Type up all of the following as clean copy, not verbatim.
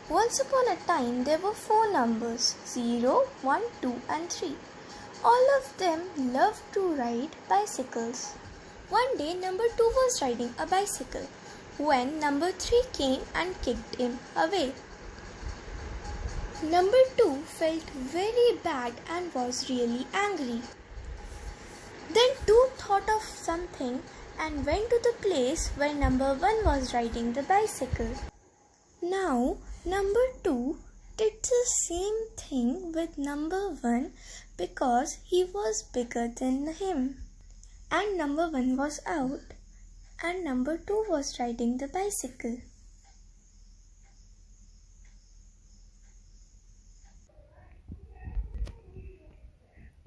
Once upon a time, there were 4 numbers 0, 1, 2, and 3. All of them loved to ride bicycles. One day, number 2 was riding a bicycle when number 3 came and kicked him away. Number 2 felt very bad and was really angry. Then 2 thought of something and went to the place where number 1 was riding the bicycle. Now, number 2 did the same thing with number 1 because he was bigger than him. And number 1 was out and number 2 was riding the bicycle.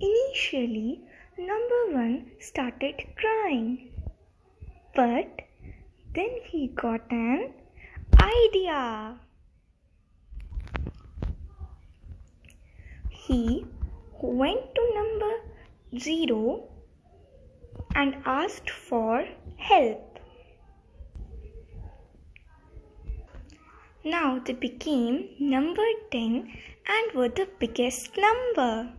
Initially, number 1 started crying, but then he got an idea. He went to number 0 and asked for help. Now they became number 10 and were the biggest number.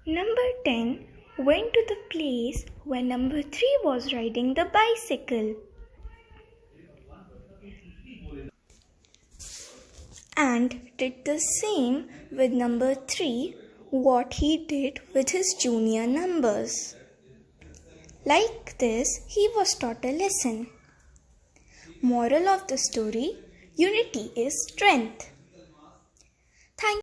Number 10 went to the place where number 3 was riding the bicycle and did the same with number 3 what he did with his junior numbers. Like this, he was taught a lesson. Moral of the story: unity is strength. Thank